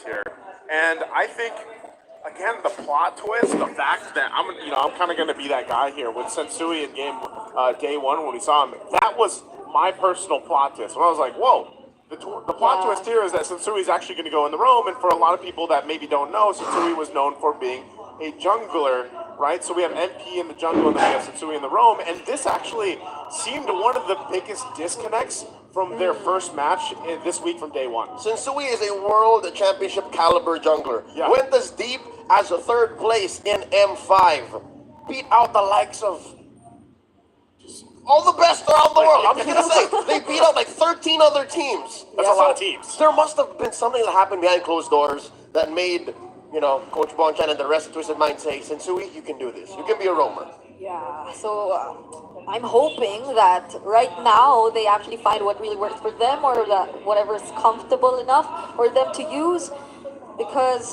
here, and I think again the plot twist, the fact that I'm kind of going to be that guy here with Sensui in game day one when we saw him. That was my personal plot twist. When I was like, whoa. The plot twist here is that Sensui is actually going to go in the roam, and for a lot of people that maybe don't know, Sensui was known for being a jungler, right? So we have MP in the jungle, and then we have Sensui in the roam, and this actually seemed one of the biggest disconnects from their first match this week from day one. Sensui is a world championship caliber jungler. Yeah. Went as deep as a third place in M5. Beat out the likes of all the best around the world. I'm just gonna say they beat out like 13 other teams. That's a lot of teams. There must have been something that happened behind closed doors that made, Coach Bonchan and the rest of Twisted Mind say, Sensui, you can do this. You can be a roamer. Yeah, so I'm hoping that right now they actually find what really works for them, or that whatever is comfortable enough for them to use. Because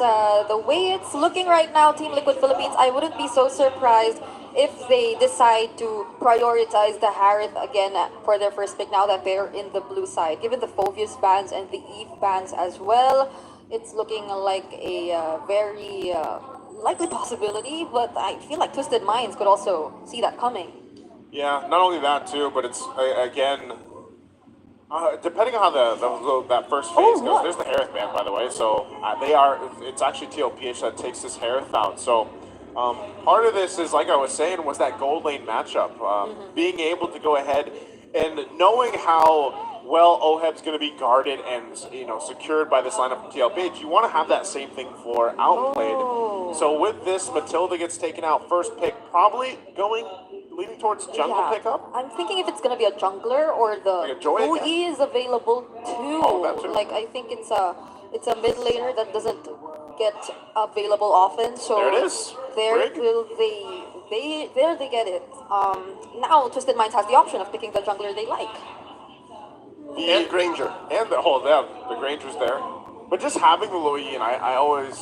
the way it's looking right now, Team Liquid Philippines, I wouldn't be so surprised if they decide to prioritize the Harith again for their first pick now that they're in the blue side. Given the Phoveus bans and the Eve bans as well, it's looking like a very likely possibility, but I feel like Twisted Minds could also see that coming. Yeah, not only that too, but it's again, depending on how that first phase goes. There's the Harith ban, by the way. So it's actually TLPH that takes this Harith out. So part of this is, like I was saying, was that gold lane matchup. Being able to go ahead and knowing how well Oheb's going to be guarded and secured by this lineup from TLPH, you want to have that same thing for Outplayed. So with this, Matilda gets taken out first pick, probably leaning towards jungle pickup. I'm thinking if it's going to be a jungler or the Ui is available too. Oh, that too. Like I think it's a mid laner that doesn't get available often. So there it is. There they get it. Now Twisted Minds has the option of picking the jungler they like. And Granger. And the Granger's there. But just having the Lui, and I always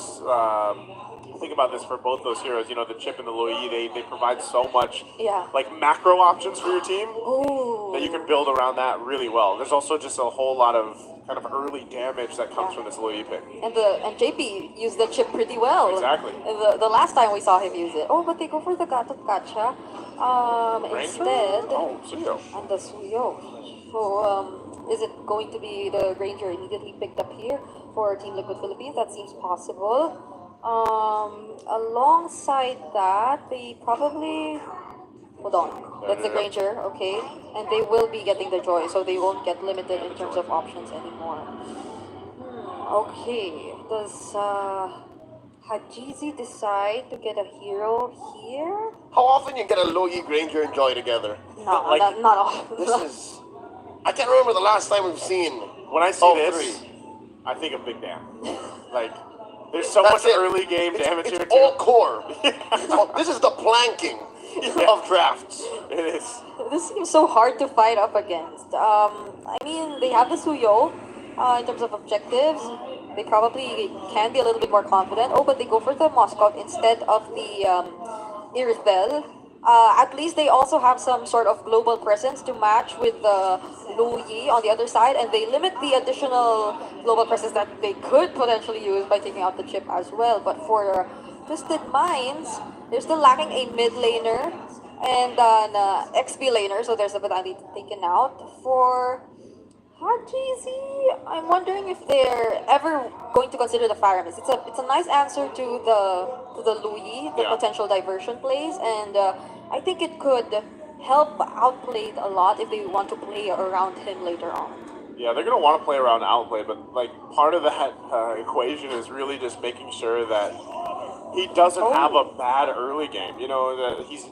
think about this for both those heroes, the Chip and the Lui, they provide so much like macro options for your team that you can build around that really well. There's also just a whole lot of kind of early damage that comes from this Lui pick. And JP used the Chip pretty well. Exactly. The last time we saw him use it. Oh, but they go for the Gacha instead. Oh, Suyo. And the Suyo. So is it going to be the Granger immediately picked up here for Team Liquid Philippines? That seems possible. Alongside that, they probably... Hold on. That's the Granger, okay. And they will be getting the Joy, so they won't get limited in terms of options anymore. Okay. Does Hajizi decide to get a hero here? How often you get a Loyi, Granger, and Joy together? No, not often. This is... I can't remember the last time we've seen. When I see this, I think of Big Dam. Like, there's so much early game damage here. It's all core. This is the planking of drafts. It is. This seems so hard to fight up against. I mean, they have the Suyo in terms of objectives. They probably can be a little bit more confident. Oh, but they go for the Moscow instead of the Irithbel. At least they also have some sort of global presence to match with the Luyi on the other side, and they limit the additional global presence that they could potentially use by taking out the Chip as well. But for Twisted Minds, they're still lacking a mid laner and an XP laner, so there's a Batali taken out. For Hajizi, I'm wondering if they're ever going to consider the Faramis. It's a nice answer to the Luyi, the potential diversion plays, and I think it could help Outplayed a lot if they want to play around him later on. Yeah, they're going to want to play around Outplay, but like part of that equation is really just making sure that he doesn't have a bad early game. That he's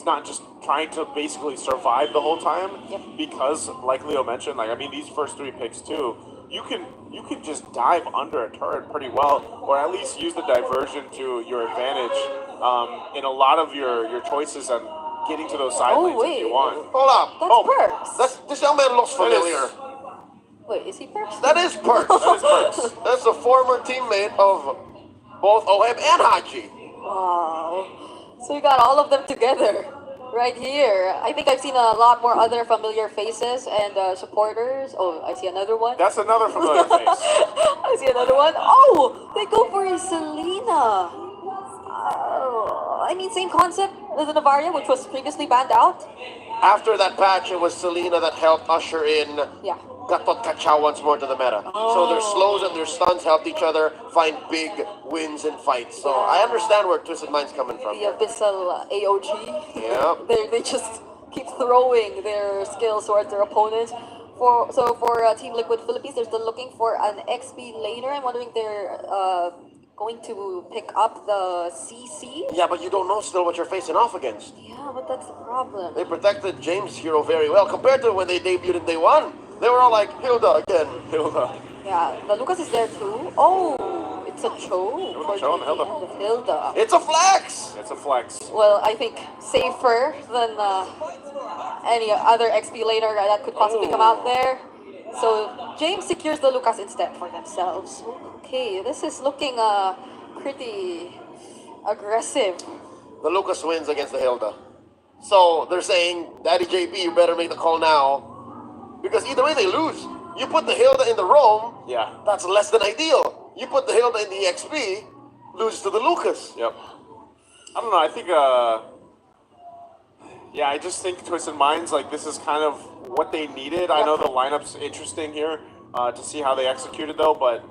not just trying to basically survive the whole time. Because, like Leo mentioned, these first three picks too, you can just dive under a turret pretty well, or at least use the diversion to your advantage in a lot of your choices and getting to those side lanes if you want. Hold up. That's Perks. This young man looks familiar. Wait, is he Perks? That is Perks. That is Perks. That's a former teammate of both Oheb and Haji. Wow. So you got all of them together. right here. I think I've seen a lot more other familiar faces and supporters. Oh, I see another one. That's another familiar face. I see another one. Oh, they go for a Selena. I mean, same concept as the Navaria, which was previously banned out. After that patch, it was Selena that helped usher in Yeah. Gatot Kachow once more to the meta. So their slows and their stuns helped each other find big wins in fights. So I understand where Twisted Mind's coming from. The Abyssal AOG. Yeah. They just keep throwing their skills towards their opponents. For Team Liquid Philippines, they're still looking for an XP laner. I'm wondering if they're going to pick up the CC. Yeah, but you don't know still what you're facing off against. Yeah, but that's the problem. They protected James' hero very well compared to when they debuted in day one. They were all like, Hilda again, Hilda. Yeah, the Lucas is there too. Oh, it's a Cho. a Cho and Hilda. And Hilda. It's a flex! It's a flex. Well, I think safer than any other XP laner that could possibly come out there. So James secures the Lucas instead for themselves. Okay, this is looking pretty aggressive. The Lucas wins against the Hilda. So they're saying, Daddy JP, you better make the call now. Because either way they lose. You put the Hilda in the roam, Yeah. that's less than ideal. You put the Hilda in the XP, lose to the Lucas. Yep. I don't know. I think, yeah, I just think Twisted Minds, like, this is kind of what they needed. I know the lineup's interesting here to see how they executed, though, but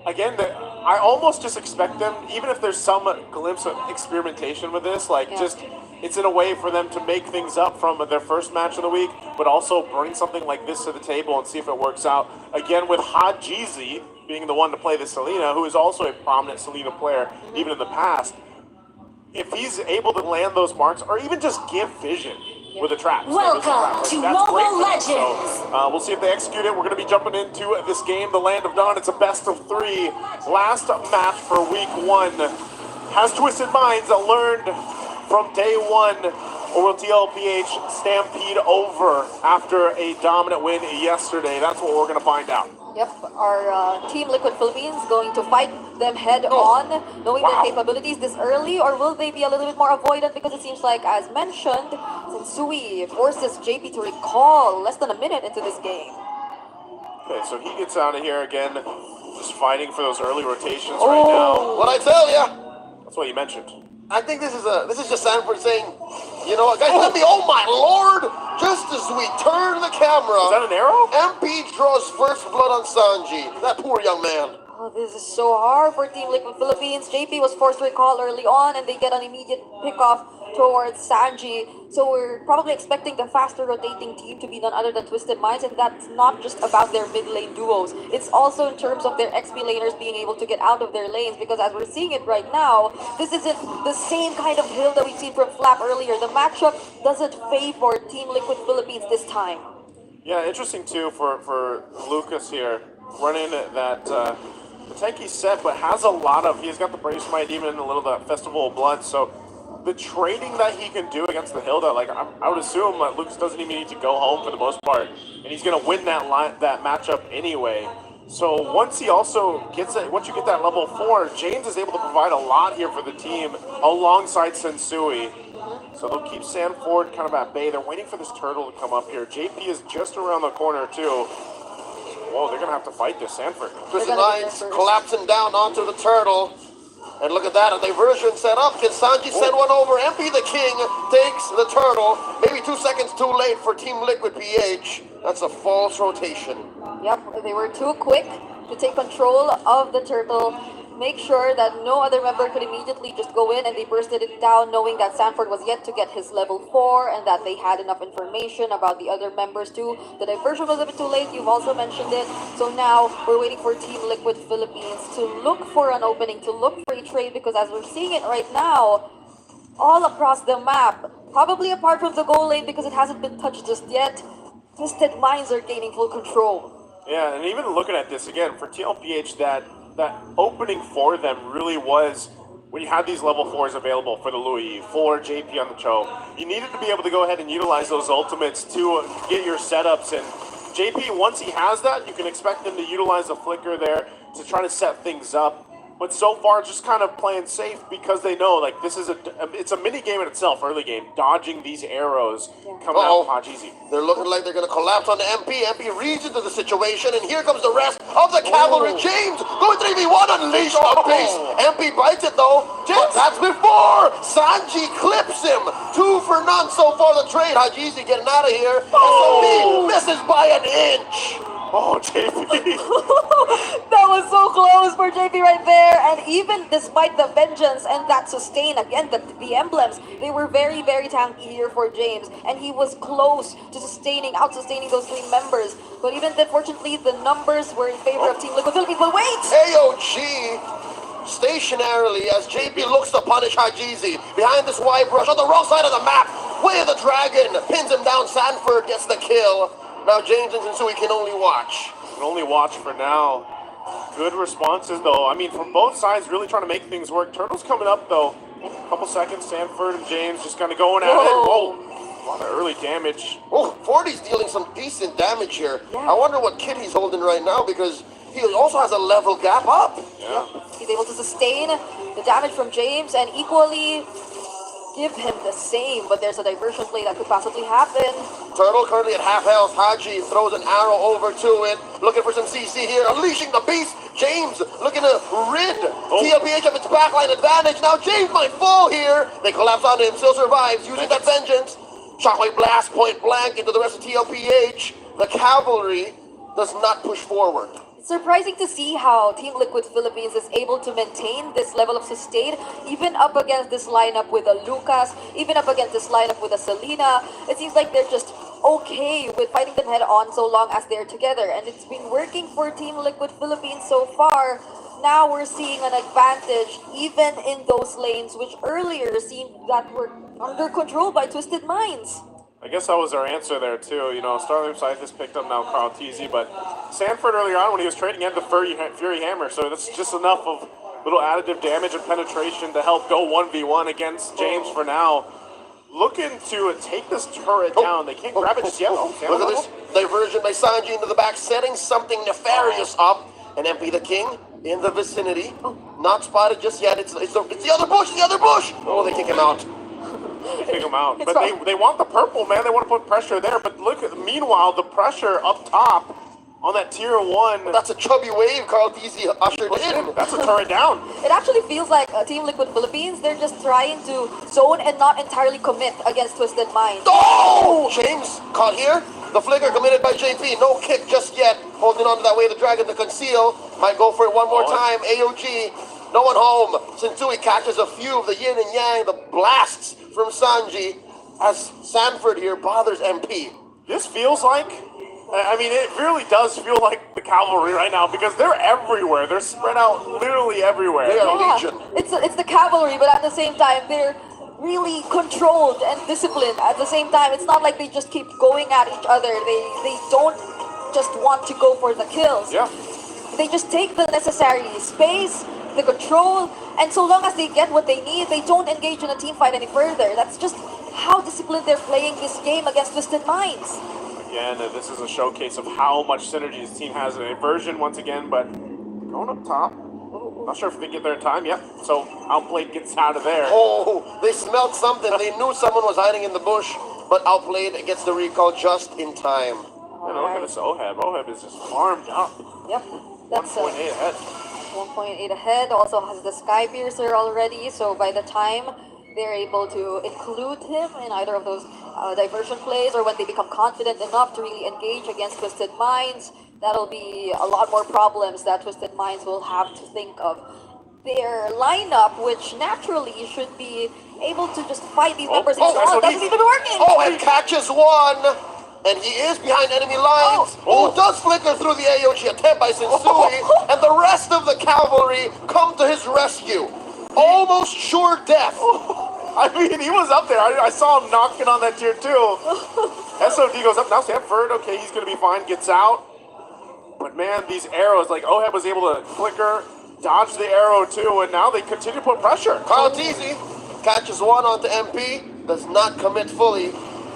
again, I almost just expect them, even if there's some glimpse of experimentation with this, like, just it's in a way for them to make things up from their first match of the week, but also bring something like this to the table and see if it works out. Again, with Hajizi being the one to play the Selena, who is also a prominent Selena player, even in the past. If he's able to land those marks, or even just give vision with a trap. Welcome to Mobile Legends. So, we'll see if they execute it. We're going to be jumping into this game, the Land of Dawn. It's a best of 3. Last match for week 1. Has Twisted Minds learned from day 1, or will TLPH stampede over after a dominant win yesterday? That's what we're going to find out. Yep, our Team Liquid Philippines going to fight them head on, knowing their capabilities this early, or will they be a little bit more avoidant? Because it seems like, as mentioned, Sensui forces JP to recall less than a minute into this game. Okay, so he gets out of here again, just fighting for those early rotations right now. What I tell ya? That's what you mentioned. I think this is just Sanford saying, you know what, guys, let me, oh my lord! Just as we turn the camera, Is that an arrow? MP draws first blood on Sanji. That poor young man. Oh, this is so hard for Team Liquid Philippines. JP was forced to recall early on, and they get an immediate pickoff towards Sanji. So we're probably expecting the faster rotating team to be none other than Twisted Minds, and that's not just about their mid lane duos. It's also in terms of their XP laners being able to get out of their lanes, because as we're seeing it right now, this isn't the same kind of hill that we've seen from Flap earlier. The matchup doesn't favor Team Liquid Philippines this time. Yeah, interesting too for Lucas here, running that the tanky set, but has a lot of, he's got the Brave Smite, even in a little that Festival of Blood, so the trading that he can do against the Hilda, like I would assume Lucas doesn't even need to go home for the most part, and he's gonna win that matchup anyway. So once he also gets it, once you get that level 4, James is able to provide a lot here for the team alongside Sensui. So they'll keep Sanford kind of at bay. They're waiting for this turtle to come up here. JP is just around the corner too. Whoa, they're gonna have to fight this Sanford. Twisted Minds collapsing down onto the turtle. And look at that, a diversion set up. Can Sanji send one over? MPtheKing takes the turtle. Maybe 2 seconds too late for Team Liquid PH. That's a false rotation. Yep, they were too quick to take control of the turtle. Make sure that no other member could immediately just go in, and they bursted it down knowing that Sanford was yet to get his level 4 and that they had enough information about the other members too. The diversion was a bit too late, you've also mentioned it. So now we're waiting for Team Liquid Philippines to look for an opening, to look for a trade, because as we're seeing it right now, all across the map, probably apart from the goal lane because it hasn't been touched just yet, Twisted Minds are gaining full control. Yeah, and even looking at this again, for TLPH, that opening for them really was when you had these level 4s available for the Louis, for JP on the Cho. You needed to be able to go ahead and utilize those ultimates to get your setups, and JP, once he has that, you can expect him to utilize the flicker there to try to set things up. but so far just kind of playing safe because they know like this is it's a mini game in itself, early game, dodging these arrows coming out of Karltzy. They're looking like they're going to collapse on the MP. MP reads into the situation, and here comes the rest of the cavalry. James going 3v1, unleash the beast. MP bites it though. But that's before Sanji clips him. 2 for none so far. The trade. Hajizi getting out of here. SOD misses by an inch. Oh, JP. That was so close for JP right there. And even despite the vengeance and that sustain, again, the emblems, they were very, very tanky here for James. And he was close to out-sustaining those 3 members. But even then, fortunately, the numbers were in favor of Team Liquid Philippines. But wait! AOG stationarily as JP looks to punish Hajizi. Behind this wide brush on the wrong side of the map. Way of the Dragon pins him down. Sanford gets the kill. Now James and Sensui can only watch. Can only watch for now. Good responses though. I mean, from both sides, really trying to make things work. Turtle's coming up though. Couple seconds. Sanford and James just kind of going at it. Whoa. A lot of early damage. Oh, 40's dealing some decent damage here. I wonder what kit he's holding right now because he also has a level gap up. Yeah. He's able to sustain the damage from James and equally give him the same, but there's a diversion play that could possibly happen. Turtle currently at half health. Haji throws an arrow over to it, looking for some CC here, unleashing the beast. James looking to rid TLPH of its backline advantage. Now James might fall here. They collapse onto him, still survives, using that vengeance. Shockwave blast point blank into the rest of TLPH. The cavalry does not push forward. Surprising to see how Team Liquid Philippines is able to maintain this level of sustain, even up against this lineup with a Lucas, even up against this lineup with a Selena. It seems like they're just okay with fighting them head on so long as they're together. And it's been working for Team Liquid Philippines so far. Now we're seeing an advantage even in those lanes, which earlier seemed that were under control by Twisted Minds. I guess that was our answer there too. You know, Starlight Scythe picked up now Karltzy, but Sanford earlier on when he was trading had the Fury Hammer, so that's just enough of little additive damage and penetration to help go 1v1 against James for now. Looking to take this turret down. They can't grab it just yet. Look at this diversion by Sanji into the back, setting something nefarious up. And MPtheKing in the vicinity. Not spotted just yet. It's the other bush, Oh, they kick him out. Kick him out. But they want the purple, man. They want to put pressure there. But look, meanwhile, the pressure up top on that tier 1. Well, that's a chubby wave Karltzy ushered in. That's a turret down. It actually feels like Team Liquid Philippines, they're just trying to zone and not entirely commit against Twisted Minds. Oh! James caught here. The flicker committed by JP. No kick just yet. Holding on to that way of the Dragon to conceal. Might go for it one more time. AOG. No one home. Sensui catches a few of the yin and yang, the blasts from Sanji, as Sanford here bothers MP. This feels like, I mean, it really does feel like the cavalry right now because they're everywhere. They're spread out literally everywhere. They are legion. It's the cavalry, but at the same time, they're really controlled and disciplined. At the same time, it's not like they just keep going at each other. They don't just want to go for the kills. Yeah. They just take the necessary space, the control, and so long as they get what they need, they don't engage in a team fight any further. That's just how disciplined they're playing this game against Twisted Minds. Again, this is a showcase of how much synergy this team has. An inversion once again, but going up top. Not sure if they get there in time. Yep. So Outplayed gets out of there. Oh, they smelled something. They knew someone was hiding in the bush, but Outplayed gets the recall just in time. And look at this Oheb. Oheb is just farmed up. Yep. That's 1.8 ahead. 1.8 ahead. Also has the Sky Piercer already, so by the time they're able to include him in either of those diversion plays, or when they become confident enough to really engage against Twisted Minds, that'll be a lot more problems that Twisted Minds will have to think of. Their lineup, which naturally should be able to just fight these numbers head-on, doesn't seem to be working! Oh, and catches one! And he is behind enemy lines. Does flicker through the AOG attempt by Sensui, and the rest of the cavalry come to his rescue. Almost sure death. I mean, he was up there. I saw him knocking on that tier 2. SOD goes up. Now Sanford, okay, he's going to be fine. Gets out. But man, these arrows, like Oheb was able to flicker, dodge the arrow too, and now they continue to put pressure. Karltzy catches one onto MP, does not commit fully.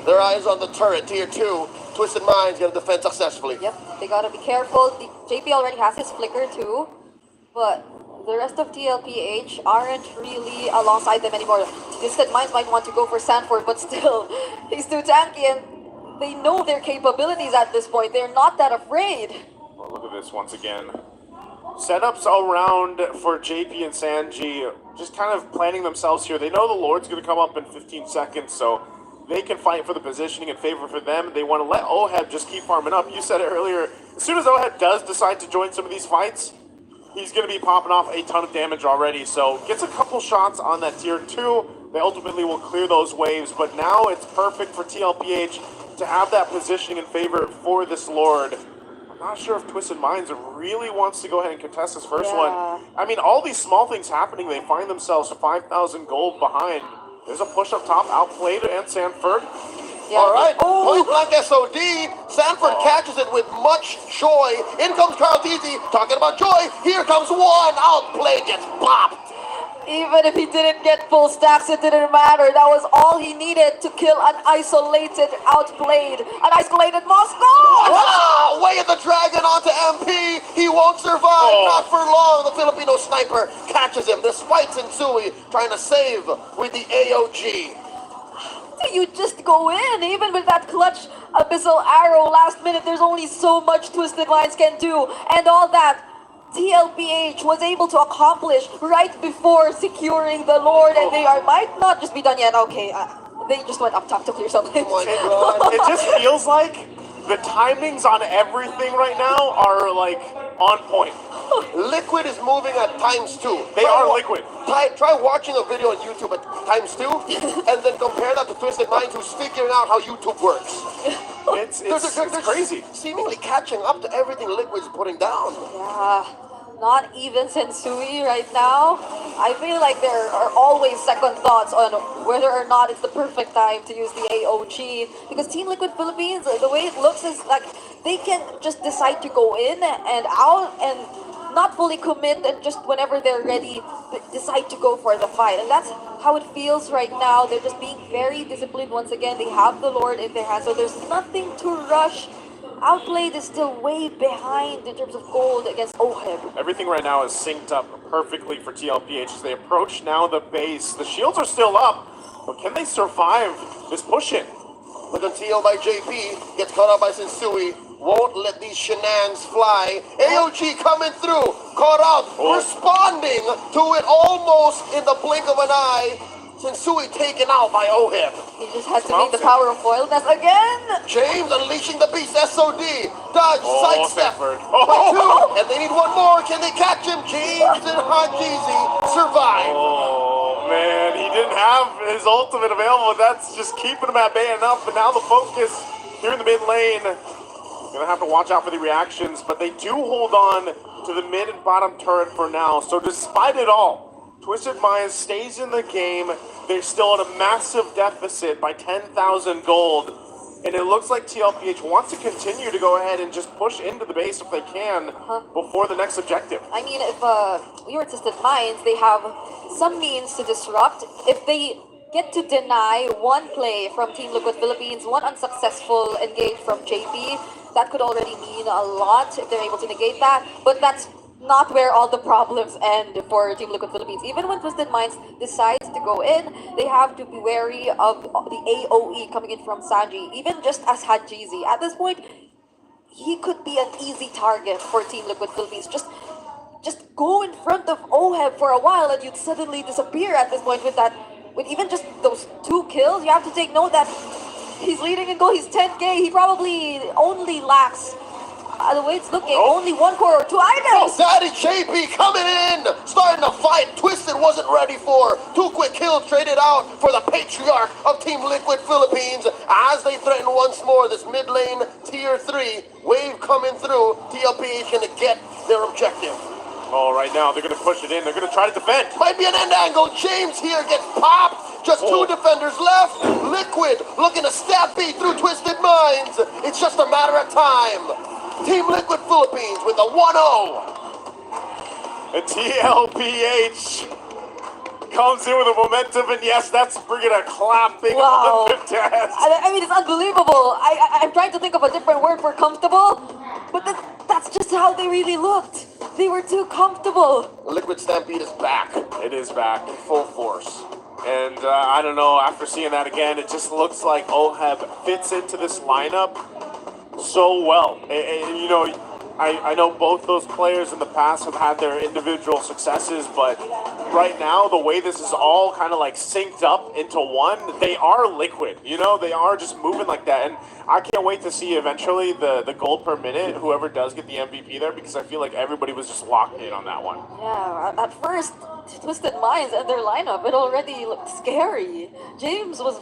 Their eyes on the turret, tier 2. Twisted Minds get a defense successfully. Yep, they gotta be careful. JP already has his flicker too, but the rest of TLPH aren't really alongside them anymore. Distant Minds might want to go for Sanford, but still, he's too tanky and they know their capabilities at this point. They're not that afraid. Well, look at this once again. Setups around for JP and Sanji, just kind of planning themselves here. They know the Lord's going to come up in 15 seconds, so they can fight for the positioning in favor for them. They want to let Oheb just keep farming up. You said it earlier. As soon as Oheb does decide to join some of these fights, he's going to be popping off a ton of damage already. So gets a couple shots on that tier 2. They ultimately will clear those waves, but now it's perfect for TLPH to have that positioning in favor for this Lord. Not sure if Twisted Minds really wants to go ahead and contest this first one. I mean, all these small things happening, they find themselves 5,000 gold behind. There's a push up top, outplayed, and Sanford. All right, point blank SOD. Sanford catches it with much joy. In comes Karltzy, talking about joy. Here comes one, outplayed, gets popped. Even if he didn't get full stacks, it didn't matter. That was all he needed to kill an isolated, outplayed, an isolated Moscow! Wow! Way of the dragon onto MP. He won't survive, not for long. The Filipino sniper catches him. Despite Sensui trying to save with the AOG. You just go in, even with that clutch abyssal arrow last minute. There's only so much Twisted Minds can do, and all that TLPH was able to accomplish right before securing the Lord, and they might not just be done yet. Okay, they just went up top to clear something. Oh my God. It just feels like the timings on everything right now are like on point. Liquid is moving at ×2. They are liquid. Try watching a video on YouTube at ×2 and then compare that to Twisted Minds, who's figuring out how YouTube works. It's crazy. Seemingly catching up to everything Liquid's putting down. Yeah, not even Sensui right now. I feel like there are always second thoughts on whether or not it's the perfect time to use the AOG, because Team Liquid Philippines, the way it looks is like they can just decide to go in and out and not fully commit, and just whenever they're ready, decide to go for the fight. And that's how it feels right now. They're just being very disciplined once again. They have the Lord in their hands, so there's nothing to rush. Outplayed is still way behind in terms of gold against Oheb. Everything right now is synced up perfectly for TLPH as they approach now the base. The shields are still up, but can they survive this push-in? But until by JP gets caught up by Sensui, won't let these shenanigans fly. AOG coming through, caught out, responding to it almost in the blink of an eye. Sensui taken out by Oheb. He just has to meet the power of foilness again. James unleashing the beast SOD. Dodge, sidestep. Sanford. By 2, and they need one more. Can they catch him? James and Hajizi survive. Oh, man, he didn't have his ultimate available. That's just keeping him at bay enough. But now the focus here in the mid lane. Gonna have to watch out for the reactions, but they do hold on to the mid and bottom turret for now. So despite it all, Twisted Minds stays in the game. They're still at a massive deficit by 10,000 gold. And it looks like TLPH wants to continue to go ahead and just push into the base if they can before the next objective. I mean, if we were Twisted Minds, they have some means to disrupt. If they get to deny one play from Team Liquid Philippines, one unsuccessful engage from JP, that could already mean a lot if they're able to negate that. But that's not where all the problems end for Team Liquid Philippines. Even when Twisted Minds decides to go in, they have to be wary of the AOE coming in from Sanji, even just as Hajizi. At this point, he could be an easy target for Team Liquid Philippines. Just go in front of Oheb for a while and you'd suddenly disappear at this point with that. With even just those 2 kills, you have to take note that he's leading in goal, he's 10k, he probably only lacks, the way it's looking, only 1 core or 2 items! Daddy JP coming in, starting to fight. Twisted wasn't ready for. 2 quick kills traded out for the patriarch of Team Liquid Philippines as they threaten once more this mid lane tier 3 wave coming through. TLPH gonna get their objective. Oh, right now they're going to push it in. They're going to try to defend. Might be an end angle. James here gets popped. Just 2 defenders left. Liquid looking to stab beat through Twisted Minds. It's just a matter of time. Team Liquid Philippines with a 1-0. The TLPH comes in with a momentum, and yes, that's bringing a clapping on the test. I mean, it's unbelievable. I'm trying to think of a different word for comfortable, but that's just how they really looked. They were too comfortable. Liquid Stampede is back. It is back in full force. And I don't know, after seeing that again, it just looks like Oheb fits into this lineup so well. And, you know, I know both those players in the past have had their individual successes, but right now, the way this is all kind of like synced up into one, they are Liquid. You know, they are just moving like that. And I can't wait to see eventually the gold per minute, whoever does get the MVP there, because I feel like everybody was just locked in on that one. Yeah, at first, Twisted Minds and their lineup, it already looked scary. James was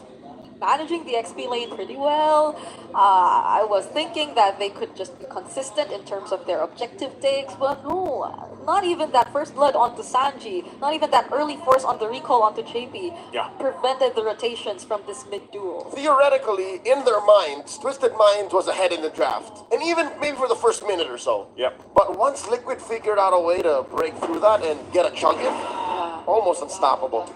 managing the XP lane pretty well. I was thinking that they could just be consistent in terms of their objective takes, but no, not even that first blood onto Sanji, not even that early force on the recall onto JP prevented the rotations from this mid-duel. Theoretically, in their minds, Twisted Minds was ahead in the draft. And even maybe for the first minute or so. Yep. But once Liquid figured out a way to break through that and get a chunk in, almost unstoppable.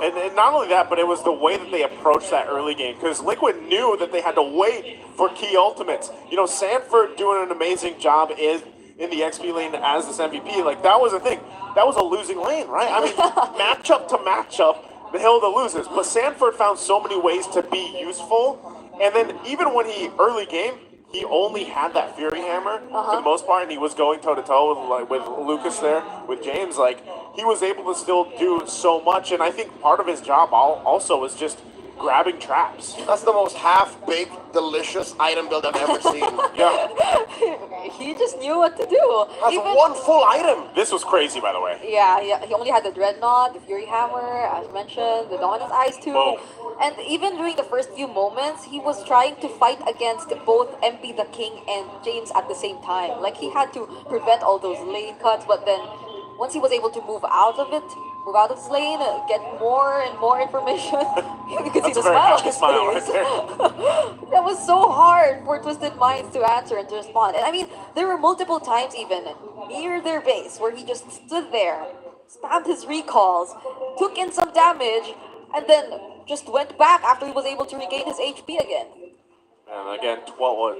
And not only that, but it was the way that they approached that early game, because Liquid knew that they had to wait for key ultimates. You know, Sanford doing an amazing job in the XP lane as this MVP. Like, that was a thing. That was a losing lane, right? I mean, matchup to matchup, the Hilda loses. But Sanford found so many ways to be useful. And then even when he, early game, he only had that Fury Hammer for the most part, and he was going toe-to-toe with Lucas there, with James. Like, he was able to still do so much, and I think part of his job also was just grabbing traps. That's the most half-baked, delicious item build I've ever seen. Yeah. He just knew what to do. That's one full item. This was crazy, by the way. Yeah, he only had the Dreadnought, the Fury Hammer, as mentioned, the Dominant Eyes too. Boom. And even during the first few moments, he was trying to fight against both MPtheKing and James at the same time. Like, he had to prevent all those lane cuts, but then once he was able to move out of his lane, get more and more information, you could see the smile on his face. Right there. That was so hard for Twisted Minds to answer and to respond. And I mean, there were multiple times even near their base where he just stood there, spammed his recalls, took in some damage, and then just went back after he was able to regain his HP again. And again,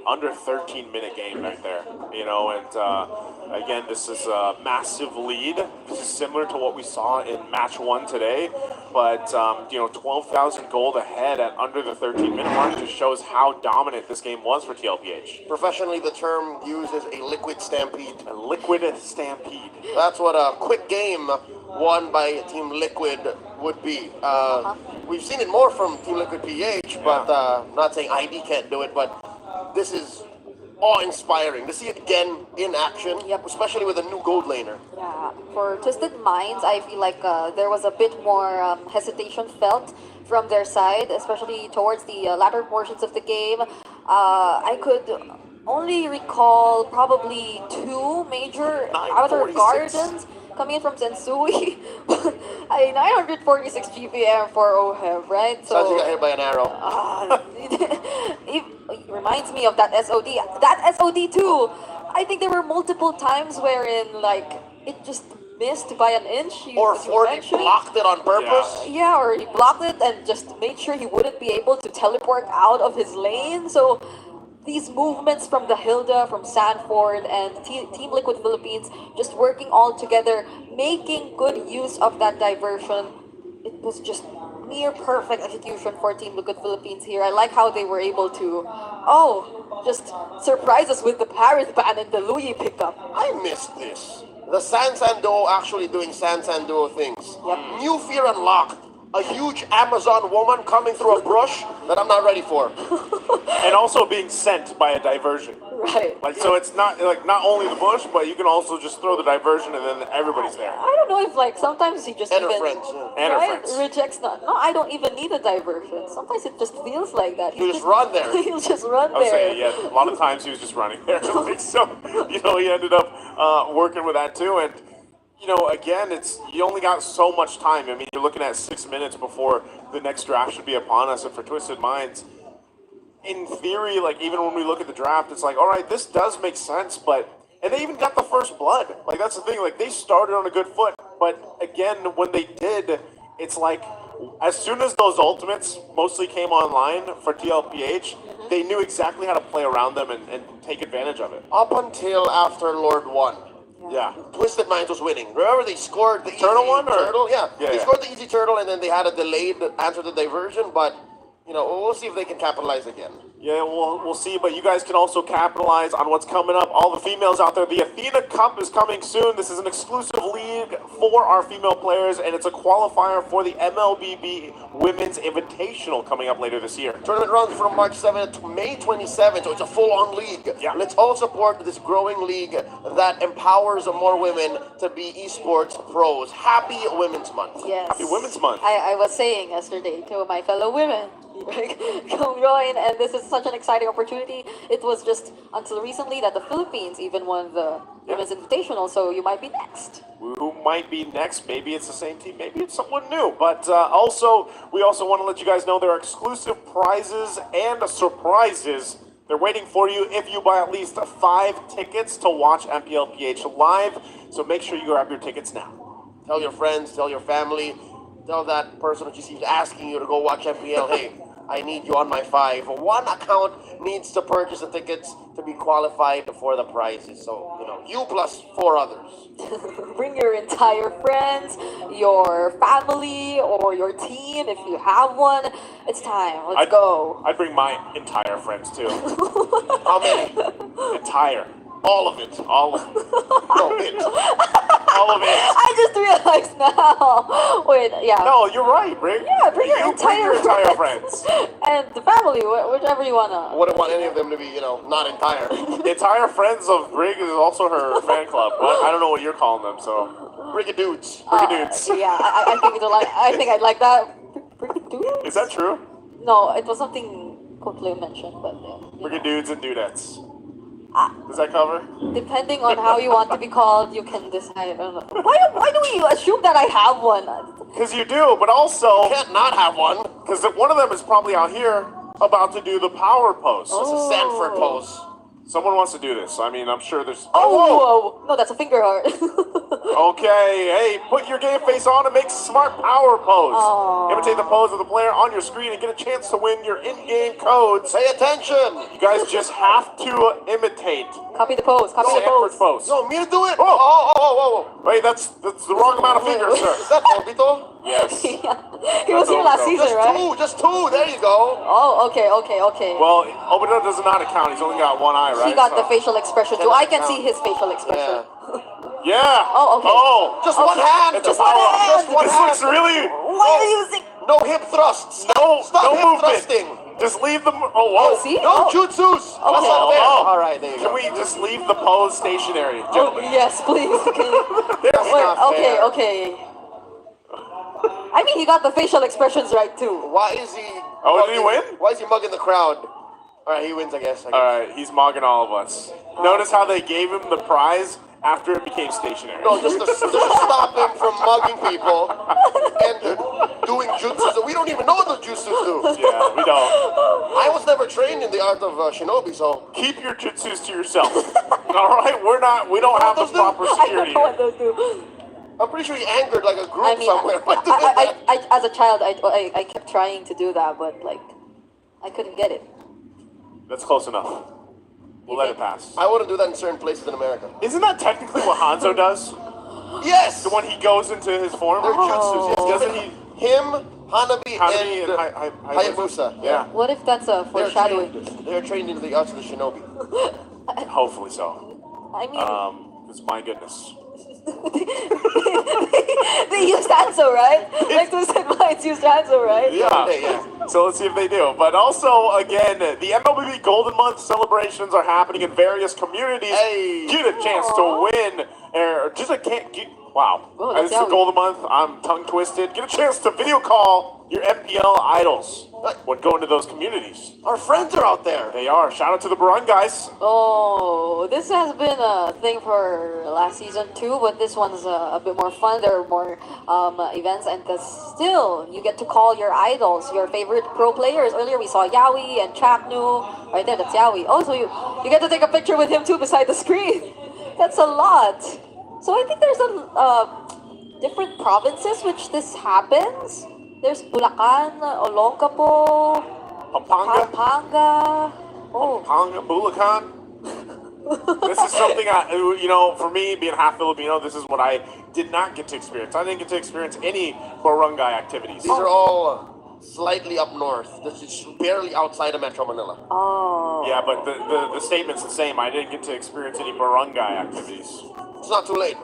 under 13-minute game right there, you know, and again, this is a massive lead. This is similar to what we saw in match 1 today, but, you know, 12,000 gold ahead at under the 13-minute mark just shows how dominant this game was for TLPH. Professionally, the term used is a liquid stampede. A liquid stampede. That's what a quick game won by Team Liquid would be. We've seen it more from Team Liquid PH, but not saying ID can't do it, but this is awe-inspiring to see it again in action, especially with a new gold laner. Yeah, for Twisted Minds, I feel like there was a bit more hesitation felt from their side, especially towards the latter portions of the game. I could only recall probably 2 major outer gardens coming in from Sensui. 946 GPM for Oheb, right? So Sanji got hit by an arrow. It reminds me of that SOD. That SOD too. I think there were multiple times wherein like it just missed by an inch. Or Forty blocked it on purpose. Yeah, or he blocked it and just made sure he wouldn't be able to teleport out of his lane. So these movements from the Hilda, from Sanford, and Team Liquid Philippines just working all together, making good use of that diversion. It was just near perfect execution for Team Liquid Philippines here. I like how they were able to, just surprise us with the Paris ban and the Louis pickup. I missed this. The Sansan Duo actually doing Sansan Duo things. New fear unlocked. A huge Amazon woman coming through a brush that I'm not ready for. And also being sent by a diversion. Right. Like, so it's not like not only the bush, but you can also just throw the diversion and then everybody's there. I don't know if like sometimes he just And even her friends. And her friends. rejects not. No, I don't even need a diversion. Sometimes it just feels like that. You just run there. He'll just run I was there. saying, yeah, a lot of times he was just running there. Like, so, you know, he ended up working with that too. And, you know, again, you only got so much time. I mean, you're looking at 6 minutes before the next draft should be upon us. And for Twisted Minds, in theory, like, even when we look at the draft, it's like, all right, this does make sense, and they even got the first blood. Like, that's the thing. Like, they started on a good foot. But, again, when they did, it's like, as soon as those ultimates mostly came online for TLPH, they knew exactly how to play around them and take advantage of it. Up until after Lord 1. Yeah. Twisted Minds was winning. Remember they scored the Turtle easy one, or? turtle? Yeah. Yeah, They yeah. scored the easy turtle and then they had a delayed answer to diversion, but you know, we'll see if they can capitalize again. Yeah, we'll see, but you guys can also capitalize on what's coming up. All the females out there, the Athena Cup is coming soon. This is an exclusive league for our female players, and it's a qualifier for the MLBB Women's Invitational coming up later this year. Tournament runs from March 7th to May 27th, so it's a full-on league. Yeah. Let's all support this growing league that empowers more women to be esports pros. Happy Women's Month. Yes. Happy Women's Month. I was saying yesterday to my fellow women, come join, and this is such an exciting opportunity. It was just until recently that the Philippines even won the Women's Invitational, so you might be next. Who might be next? Maybe it's the same team, maybe it's someone new. But we also want to let you guys know there are exclusive prizes and surprises. They're waiting for you if you buy at least 5 tickets to watch MPL PH live. So make sure you grab your tickets now. Tell your friends, tell your family, tell that person that you see asking you to go watch MPL, hey, I need you on my 5. One account needs to purchase the tickets to be qualified for the prizes. So, you know, you plus 4 others. Bring your entire friends, your family, or your team if you have one. It's time. Let's go. I'd bring my entire friends too. How many? Entire. All of it. All of it. No, it. All of it. I just realized now. Wait, yeah. No, you're right, Rick. Yeah, bring your You entire friends. And the family, whichever you wanna. Wouldn't want any of them to be, you know, not entire. Entire friends of Brig is also her fan club. But I don't know what you're calling them, so. Brigadudes. Brigadudes. Yeah, I think it'll like. I think I'd like that. Brigadudes? Is that true? No, it was something Cotleo mentioned, but yeah. Brigadudes and dudettes. Does that cover? Depending on how you want to be called, you can decide. I don't know. Why do we assume that I have one? Because you do, but also Can't not have one. because one of them is probably out here about to do the power post. It's a Sanford pose. Someone wants to do this. I mean, I'm sure there's. Oh, whoa. No, that's a finger heart. Okay, hey, put your game face on and make smart power pose. Aw. Imitate the pose of the player on your screen and get a chance to win your in-game codes. Pay attention. You guys just have to imitate Copy the pose. Copy the Sanford pose. pose. You want me to do it? Oh. Oh. Wait, that's the wrong amount of fingers, Is sir. that Obito? Yes. Yeah. He was here That's last all, season, right? Just two. There you go. Oh, okay. Well, Obito does not account. He's only got one eye, right? He got the So- facial expression too. I can see his facial expression. Yeah. Oh, okay. Oh. Just one hand. It's a Just one power. hand. Just one This hand. looks really. Why are you using? No hip thrusts. No hip movement. thrusting. Just leave the. Oh, whoa. See? No Oh. jutsus. That's not there. Oh. All right, there you Can go. we just leave the pose stationary, Oh, gentlemen? yes, please. Okay. That's Wait, not fair. okay. I mean, he got the facial expressions right too. Why is he? Oh, did he win? Why is he mugging the crowd? All right, he wins, I guess. All right, he's mogging all of us. Notice how they gave him the prize after it became stationary. No, just to stop him from mugging people and doing jutsus. We don't even know what those jutsus do. Yeah, we don't. I was never trained in the art of shinobi, so Keep your jutsus to yourself. All right, we don't have the Those do- proper I don't security know what here. those do. I'm pretty sure he angered like a group I mean, somewhere. by doing that. I, as a child, I kept trying to do that, but like, I couldn't get it. That's close enough. We'll let it pass. I wouldn't do that in certain places in America. Isn't that technically what Hanzo does? Yes! The one he goes into his form? They're jutsus, yes. Doesn't he? Him, Hanabi, Hanabi and and Hayabusa. Yeah, What if that's a foreshadowing? They're trained in the arts of the shinobi. hopefully so. I mean, Because my goodness. they used Hanzo, right? Like Twisted Minds used Hanzo, right? Yeah. So let's see if they do. But also, again, the MLBB Golden Month celebrations are happening in various communities. Hey. Get a chance to win. Or just wow. Oh, This is that's the Golden Month. I'm tongue twisted. Get a chance to video call your MPL idols when going to those communities. Our friends are out there. They are. Shout out to the Barun guys. Oh, this has been a thing for last season too, but this one's a bit more fun. There are more events, and still, you get to call your idols, your favorite pro players. Earlier we saw Yawi and Chaknu. Right there, that's Yawi. Oh, so you get to take a picture with him too beside the screen. That's a lot. So I think there's different provinces which this happens. There's Bulacan, Olongapo, Pampanga. Pampanga. Oh, Pampanga, Bulacan. This is something for me, being half Filipino, this is what I did not get to experience. I didn't get to experience any barangay activities. These are all slightly up north. This is barely outside of Metro Manila. Oh. Yeah, but the statement's the same. I didn't get to experience any barangay activities. It's not too late.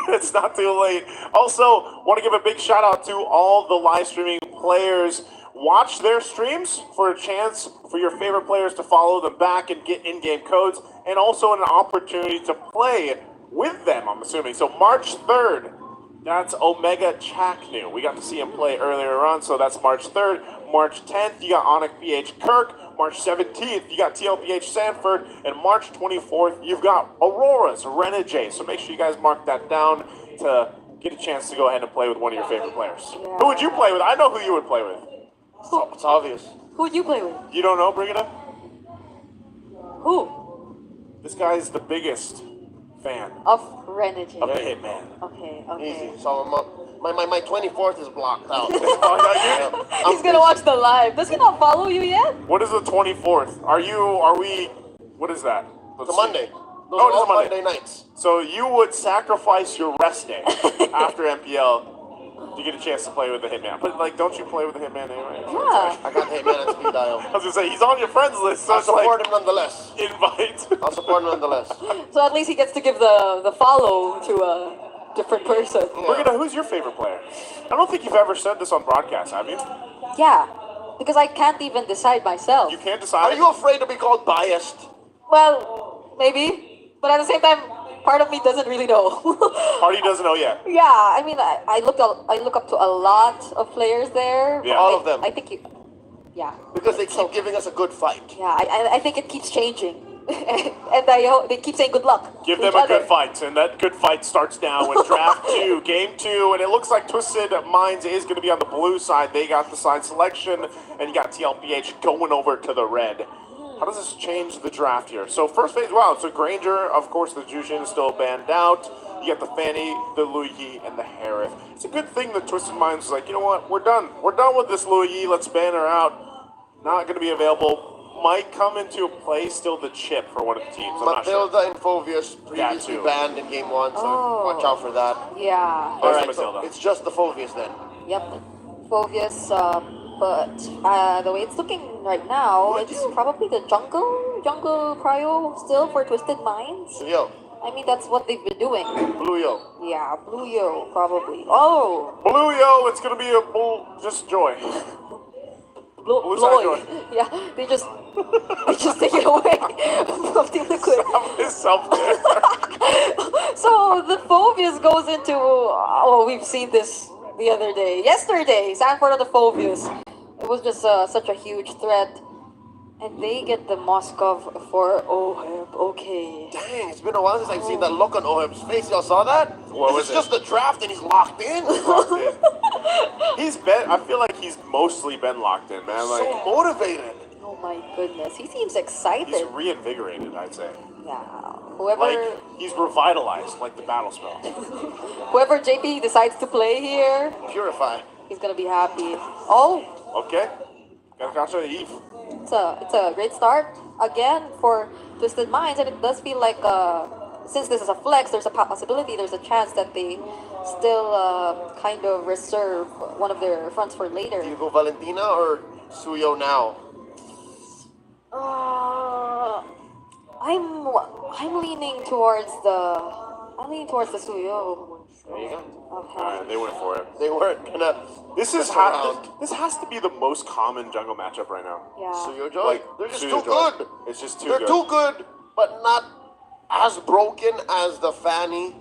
It's not too late. Also, want to give a big shout out to all the live streaming players. Watch their streams for a chance for your favorite players to follow them back and get in-game codes, and also an opportunity to play with them, I'm assuming. So March 3rd, that's Omega Chaknu. We got to see him play earlier on, so that's March 3rd. March 10th, you got Onyx PH Kirk. March 17th, you got TLPH Sanford. And March 24th, you've got Aurora's Renegade. So make sure you guys mark that down to get a chance to go ahead and play with one of your favorite players. Yeah. Who would you play with? I know who you would play with. It's obvious. Who would you play with? You don't know? Bring it up. Who? This guy's the biggest fan Of Renegade. of the Hitman. Okay. Easy. So my 24th is blocked out. He's gonna watch the live. Does he not follow you yet? What is the 24th? What is that? It's a Monday. Those Oh, are it is all a Monday. Monday nights. So you would sacrifice your rest day after MPL to get a chance to play with the Hitman. But don't you play with the Hitman anyway? Yeah. I got the Hitman at speed dial. I was gonna say he's on your friends list, so I'll it's support him nonetheless. invite. I'll support him nonetheless. So at least he gets to give the follow to a different person. Brigida, who's your favorite player? I don't think you've ever said this on broadcast, have you? Yeah. Because I can't even decide myself. You can't decide. Are you afraid to be called biased? Well, maybe. But at the same time, part of me doesn't really know. Party doesn't know yet. Yeah, I mean, I look up to a lot of players there. Yeah. All of them. I think yeah. Because they keep giving us a good fight. Yeah, I think it keeps changing. And I hope they keep saying good luck. Give to them each a good other. fight, and that good fight starts now with draft 2, game 2, and it looks like Twisted Minds is going to be on the blue side. They got the side selection, and you got TLPH going over to the red. How does this change the draft here? So first phase, wow, so Granger, of course, the Jushin is still banned out. You got the Fanny, the Luigi, and the Harith. It's a good thing that Twisted Minds is like, you know what, we're done. We're done with this Luigi, let's ban her out. Not going to be available. Might come into play still the chip for one of the teams. I'm not sure. Matilda and Phovius previously too. banned in game 1, so Oh. watch out for that. Yeah. There's Alright, Matilda. so it's just the Phovius then. Yep. Phovius, but the way it's looking right now, it's probably the jungle prio still for Twisted Minds. Yo, I mean, that's what they've been doing. Blue Yo. Yeah, Blue Yo, probably. Oh! Blue Yo, it's going to be a just joy. Blue side Bloy. joy. Yeah, they just take it away from the liquid. Stop yourself there. So the Phobius goes into, we've seen this the other day. Yesterday, Sanford on the Phobius. It was just such a huge threat. And they get the Moskov for Oheb. Okay. Dang, it's been a while since I've seen that look on Oheb's face. Y'all saw that? What was It's it? just the draft and he's locked in. He's been, I feel like he's mostly been locked in, man. So Like, motivated. Oh my goodness. He seems excited. he's reinvigorated, I'd say. Yeah. Whoever Like, he's revitalized, like the battle spell. whoever JP decides to play here, Purify. he's gonna be happy. Oh, Okay. Gotta catch the Eve. it's a great start again for Twisted Minds, and it does feel like since this is a flex, there's a possibility, there's a chance that they still kind of reserve one of their fronts for later. Do you go Valentina or Suyo now? I'm leaning towards the Suyo. There you go. Okay. Alright, they went for it. They weren't gonna. This is mess around. this has to be the most common jungle matchup right now. Yeah. Suyo Joy. Like, They're just Suyo too Joy. good. It's just too They're good. too good, but not as broken as the Fanny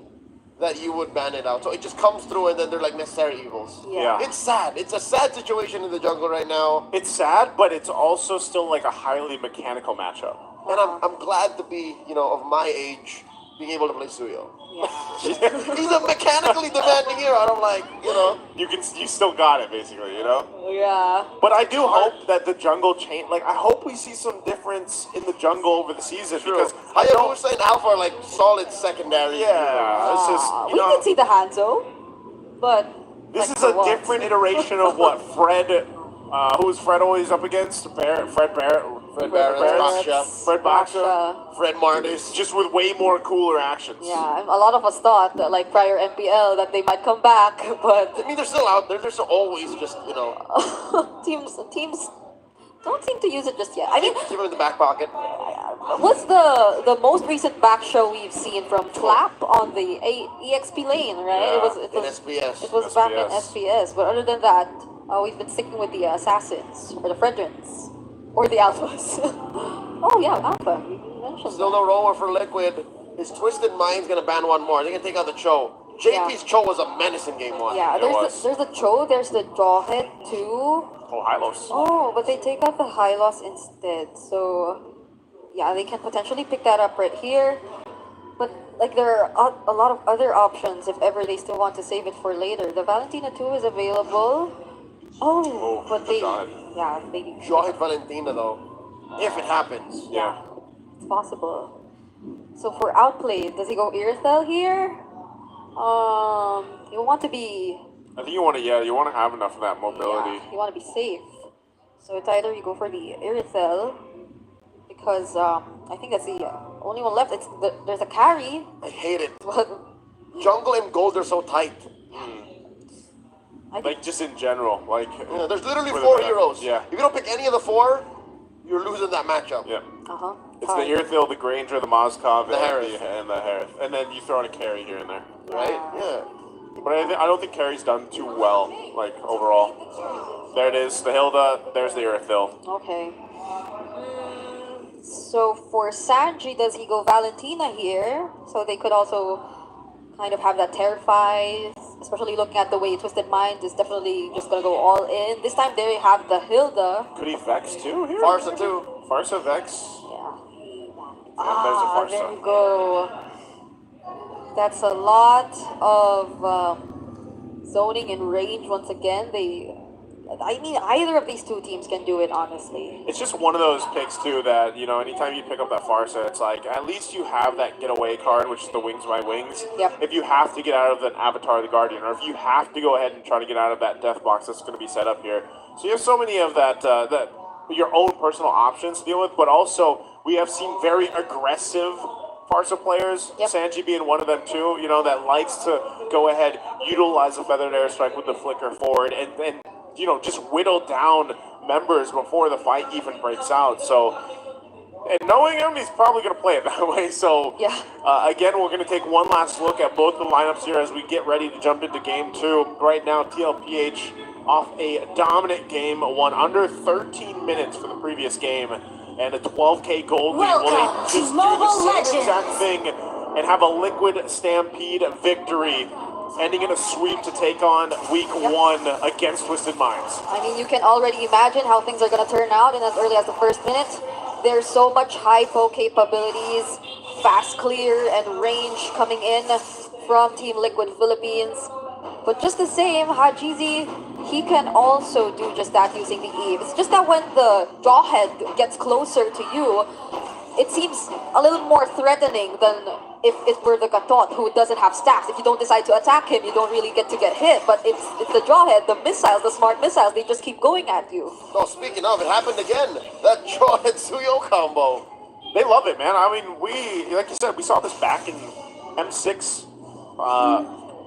that you would ban it out. So it just comes through and then they're like necessary evils. Yeah. It's sad. It's a sad situation in the jungle right now. It's sad, but it's also still like a highly mechanical matchup. And I'm glad to be, of my age, being able to play Suyo. Yeah. He's a mechanically demanding hero. I don't like, You still got it, basically, Yeah. But I do hope that the jungle change. Like, I hope we see some difference in the jungle over the season because I don't. Hayabusa and Alpha are like solid secondary. Yeah, it's just We can see the Hanzo, but this like, is a for what? different iteration of what Fred Who's Fred always up against? Barrett, Fred Barrett. Fred Baksha. Fred Baksha. Fred Martis. Just with way more cooler actions. Yeah, a lot of us thought, like prior MPL, that they might come back, but I mean, they're still out there. They're still always just, you know. teams don't seem to use it just yet. I mean, Keep them in the back pocket. what's the most recent back show we've seen from Tlap on the EXP lane, right? Yeah, It in was SBS. it was back in SPS, but other than that, we've been sticking with the assassins or the Fredrins or the alphas. Oh yeah, alpha. You mentioned Still that. no roller for Liquid. His Twisted Mind's gonna ban one more. They're gonna take out the Cho. JP's Cho was a menace in game one. Yeah, there's the Cho, there's the Jawhead too. Oh, Hylos. Oh, but they take out the high loss instead. So, yeah, they can potentially pick that up right here. But, like, there are a lot of other options if ever they still want to save it for later. The Valentina 2 is available. Oh, but they... Jawhead. Yeah, they... Jawhead Valentina, though. If it happens. Yeah. It's possible. So, for outplay, does he go Irithel here? You want to be... I think you want to have enough of that mobility. Yeah, you want to be safe. So it's either you go for the Irithel, because I think that's the only one left. There's a carry. I hate it. But Jungle and Gold are so tight. I think, Like, just in general. Like, Yeah, there's literally for 4 the- heroes. Yeah. If you don't pick any of the 4, you're losing that matchup. Yeah. It's Tied. the Irithil, the Granger, the Mozkov, The Harris. and the Harris. And then you throw in a carry here and there. Right? Yeah. But I don't think carry's done too well, like, overall. There it is, the Hilda, there's the Irithil. Okay. So for Sanji, does he go Valentina here? So they could also kind of have that Terrify, especially looking at the way Twisted Mind is definitely just going to go all in. This time they have the Hilda. Could he Vex too here? Farsa, too. Farsa, Vex. Yeah. Yeah, there's a Farsa. There we go. That's a lot of zoning and range once again. I mean, either of these two teams can do it, honestly. It's just one of those picks too that, you know, anytime you pick up that Farsa, it's like at least you have that getaway card, which is the Wings by Wings. Yep. If you have to get out of an Avatar of the Guardian, or if you have to go ahead and try to get out of that death box that's going to be set up here. So you have so many of that your own personal options to deal with, but also we have seen very aggressive Farsa players, Yep. Sanji being one of them too, you know, that likes to go ahead, utilize the Feathered Airstrike with the flicker forward, and you know, just whittle down members before the fight even breaks out. So, and knowing him, he's probably going to play it that way. So, Yeah. Again, we're going to take one last look at both the lineups here as we get ready to jump into game 2. Right now, TLPH off a dominant game, won under 13 minutes for the previous game, and a 12K gold lead. Will Welcome they to just do Mobile the same Legends. exact thing and have a Liquid Stampede victory, ending in a sweep to take on week 1 against Twisted Minds? I mean, you can already imagine how things are going to turn out in as early as the first minute. There's so much hypo capabilities, fast clear, and range coming in from Team Liquid Philippines. But just the same, Hajizi, he can also do just that using the Eve. It's just that when the Jawhead gets closer to you, it seems a little more threatening than if it were the Gatot, who doesn't have stacks. If you don't decide to attack him, you don't really get to get hit. But it's the Jawhead, the missiles, the smart missiles, they just keep going at you. Oh, speaking of, it happened again. That Jawhead Suyo combo. They love it, man. I mean, like you said, we saw this back in M6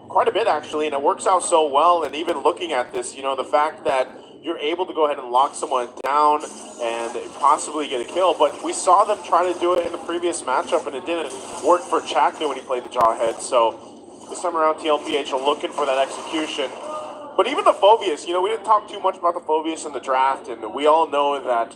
quite a bit, actually, and it works out so well. And even looking at this, you know, the fact that you're able to go ahead and lock someone down and possibly get a kill. But we saw them try to do it in the previous matchup, and it didn't work for Chakna when he played the Jawhead. So this time around, TLPH are looking for that execution. But even the Phobius, you know, we didn't talk too much about the Phobius in the draft, and we all know that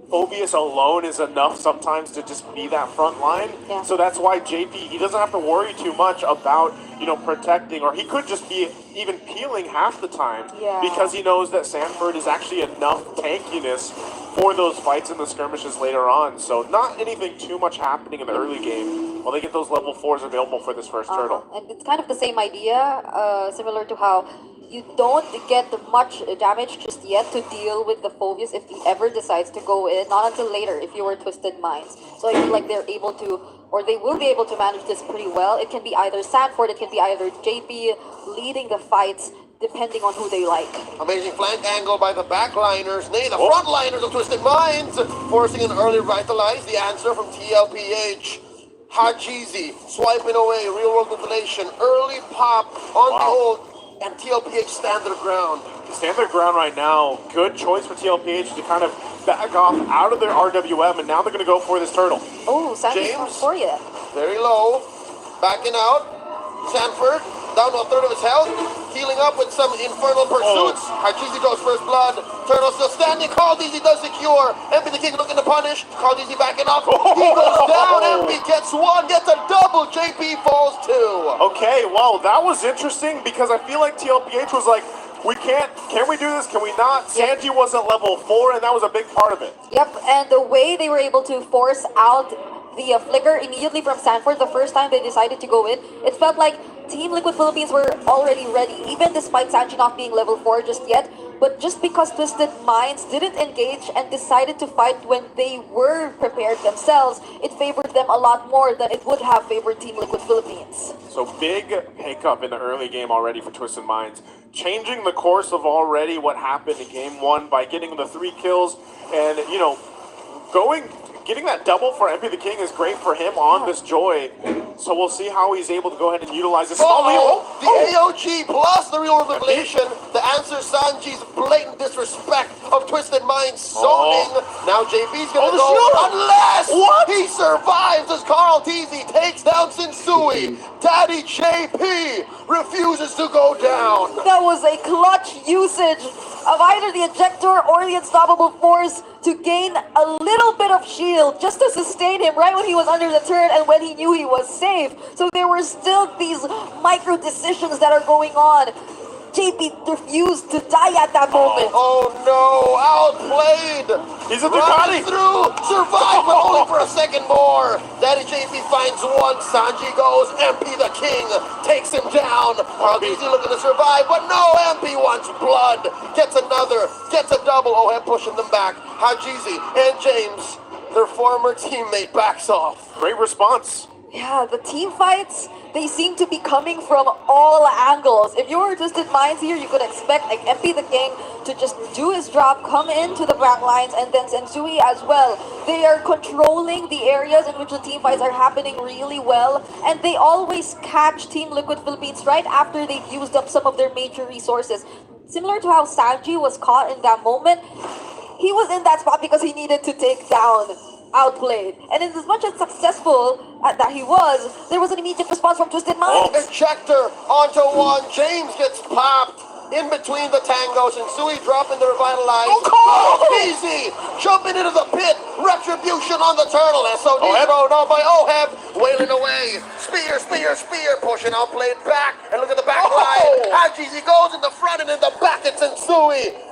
Phobius alone is enough sometimes to just be that front line. Yeah. So that's why JP, he doesn't have to worry too much about, you know, protecting, or he could just be even peeling half the time, Yeah. because he knows that Sanford is actually enough tankiness for those fights in the skirmishes later on. So not anything too much happening in the early game while they get those level 4s available for this first turtle. And it's kind of the same idea, similar to how you don't get much damage just yet to deal with the Phobius if he ever decides to go in, not until later if you were Twisted Minds. So I feel like they're able to, or they will be able to manage this pretty well. It can be either Sanford, it can be either JP leading the fights depending on who they like. Amazing flank angle by the backliners, nay, the frontliners of Twisted Minds, forcing an early revitalize. The answer from TLPH. Hajizi swiping away, real world manipulation, early pop on the old, and TLPH stand their ground. Stand their ground right now. Good choice for TLPH to kind of back off out of their RWM, and now they're going to go for this turtle. Oh, Sanford's coming for you. Very low, backing out. Sanford down to a third of his health, healing up with some infernal pursuits. Hajizi draws first blood. Turtle still standing. Karltzy does secure. MPtheKing looking to punish. Karltzy backing up. He goes down. MP gets one, gets a double. JP falls two. Okay, wow, that was interesting because I feel like TLPH was like, can we do this? Can we not? Yep. Sanji wasn't level 4, and that was a big part of it. Yep, and the way they were able to force out the flicker immediately from Sanford the first time they decided to go in, it felt like Team Liquid Philippines were already ready, even despite Sanji not being level 4 just yet. But just because Twisted Minds didn't engage and decided to fight when they were prepared themselves, it favored them a lot more than it would have favored Team Liquid Philippines. So big hiccup in the early game already for Twisted Minds, changing the course of already what happened in game 1 by getting the 3 kills and, you know, getting that double for MPtheKing is great for him on this Joy. So we'll see how he's able to go ahead and utilize this. The AOG plus the real revelation. The answer, Sanji's blatant disrespect of Twisted Minds zoning. Now JP's gonna go unless he survives as Karltzy takes down Sinsui. Daddy JP refuses to go down. That was a clutch usage of either the ejector or the unstoppable force to gain a little bit of shield just to sustain him right when he was under the turret and when he knew he was safe. So there were still these micro decisions that are going on. JP refused to die at that moment. Oh no, outplayed. He's a Ducati. Through, survived, but only for a second more. Daddy JP finds one. Sanji goes. MPtheKing takes him down. Karltzy looking to survive, but no. MP wants blood. Gets another. Gets a double. Oheb pushing them back. Hajizi and James, their former teammate, backs off. Great response. Yeah, the team fights, they seem to be coming from all angles. If you were Twisted Minds here, you could expect like MPtheKing to just do his drop, come into the back lines, and then Sensui as well. They are controlling the areas in which the team fights are happening really well, and they always catch Team Liquid Philippines right after they've used up some of their major resources. Similar to how Sanji was caught in that moment, he was in that spot because he needed to take down Outplayed. And as much as successful that he was, there was an immediate response from Twisted Minds. Ejector onto one. James gets popped in between the tangos, and Sui dropping the revitalize. Easy jumping into the pit. Retribution on the turtle. SOD thrown on by Oheb. Wailing away. Spear, spear, spear. Pushing Outplayed back. And look at the back line. Hajizi goes in the front and in the back. It's Sensui.